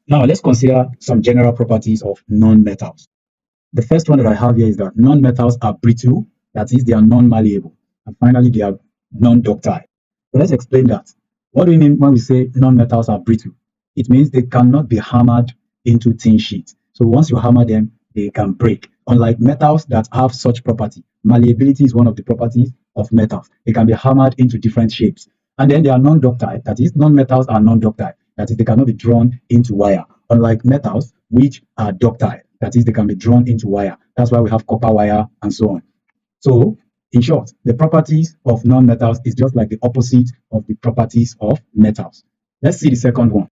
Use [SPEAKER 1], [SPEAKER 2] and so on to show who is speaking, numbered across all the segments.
[SPEAKER 1] Now let's consider some general properties of non-metals. The first one that I have here is that non-metals are brittle, that is, they are non-malleable. And finally, they are non-ductile. So let's explain that. What do we mean when we say non-metals are brittle? It means they cannot be hammered into thin sheets. So once you hammer them, they can break. Unlike metals that have such property, malleability is one of the properties of metals. They can be hammered into different shapes. And then they are non-ductile, that is, non-metals are non-ductile, that is, they cannot be drawn into wire. Unlike metals, which are ductile, that is, they can be drawn into wire. That's why we have copper wire and so on. So, in short, the properties of non-metals is just like the opposite of the properties of metals. Let's see the second one.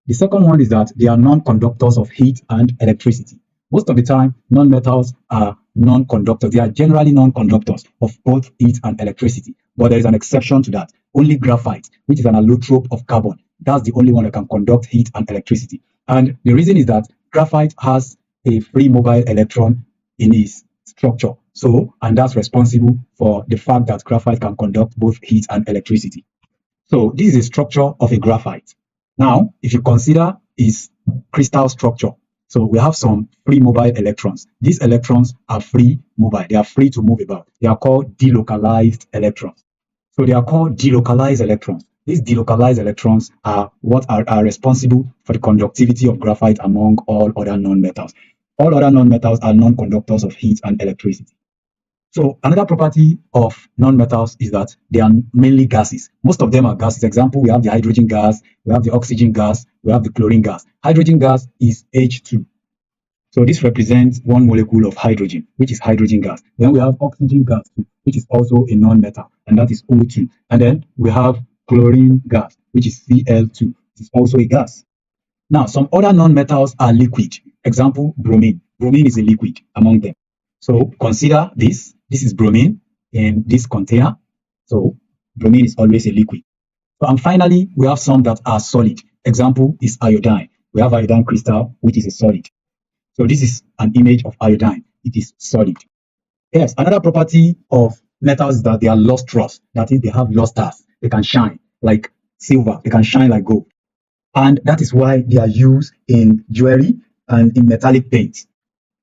[SPEAKER 1] The second one is that they are non-conductors of heat and electricity. Most of the time, non-metals are non-conductors. They are generally non-conductors of both heat and electricity. But there is an exception to that. Only graphite, which is an allotrope of carbon, that's the only one that can conduct heat and electricity. And the reason is that graphite has a free mobile electron in its structure. So, and that's responsible for the fact that graphite can conduct both heat and electricity. So this is a structure of a graphite. Now, if you consider its crystal structure, so we have some free mobile electrons. These electrons are free mobile. They are free to move about. They are called delocalized electrons. So they are called delocalized electrons. These delocalized electrons are what are responsible for the conductivity of graphite among all other non-metals. All other non-metals are non-conductors of heat and electricity. So another property of non-metals is that they are mainly gases. Most of them are gases. Example, we have the hydrogen gas, we have the oxygen gas, we have the chlorine gas. Hydrogen gas is H2. So this represents one molecule of hydrogen, which is hydrogen gas. Then we have oxygen gas, which is also a non-metal, and that is O2. And then we have chlorine gas, which is Cl2. It is also a gas. Now, some other non-metals are liquid. Example, bromine. Bromine is a liquid among them. So consider this. This is bromine in this container. So bromine is always a liquid. And finally, we have some that are solid. Example is iodine. We have iodine crystal, which is a solid. So this is an image of iodine. It is solid. Yes, another property of metals is that they are lustrous. That is, they have lusters. They can shine like silver. They can shine like gold. And that is why they are used in jewelry and in metallic paints.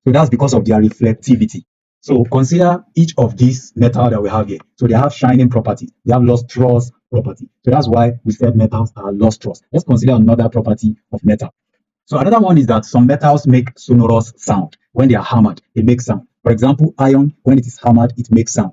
[SPEAKER 1] So that's because of their reflectivity. So consider each of these metals that we have here. So they have shining properties. They have lustrous property. So that's why we said metals are lustrous. Let's consider another property of metal. So another one is that some metals make sonorous sound. When they are hammered, they make sound. For example, iron, when it is hammered, it makes sound.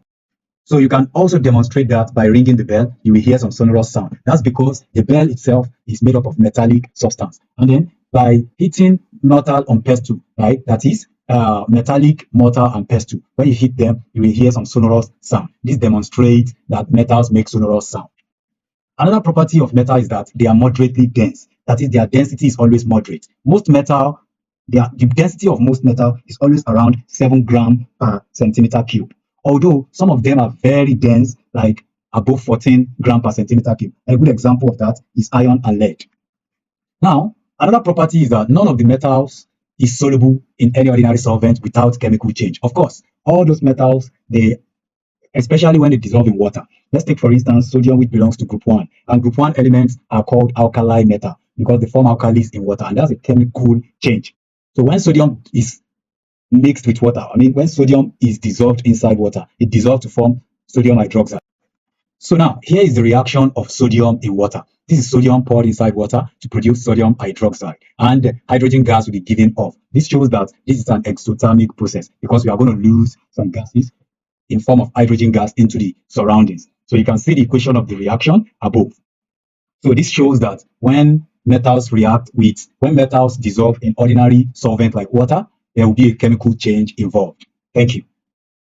[SPEAKER 1] So you can also demonstrate that by ringing the bell, you will hear some sonorous sound. That's because the bell itself is made up of metallic substance. And then by hitting metal on pestle, right, that is metallic mortar and pestle, when you hit them, you will hear some sonorous sound. This demonstrates that metals make sonorous sound. Another property of metal is that they are moderately dense. That is, their density is always moderate. Most metal, the density of most metal is always around 7 grams per centimeter cube. Although some of them are very dense, like above 14 grams per centimeter cube. A good example of that is iron and lead. Now, another property is that none of the metals is soluble in any ordinary solvent without chemical change. Of course, all those metals, especially when they dissolve in water. Let's take, for instance, sodium, which belongs to group 1. And group 1 elements are called alkali metal because they form alkalis in water, and that's a chemical change. So when sodium is mixed with water, when sodium is dissolved inside water, it dissolves to form sodium hydroxide. So now, here is the reaction of sodium in water. This is sodium poured inside water to produce sodium hydroxide, and hydrogen gas will be given off. This shows that this is an exothermic process because we are going to lose some gases in form of hydrogen gas into the surroundings. So you can see the equation of the reaction above. So this shows that when metals dissolve in ordinary solvent like water, there will be a chemical change involved. Thank you.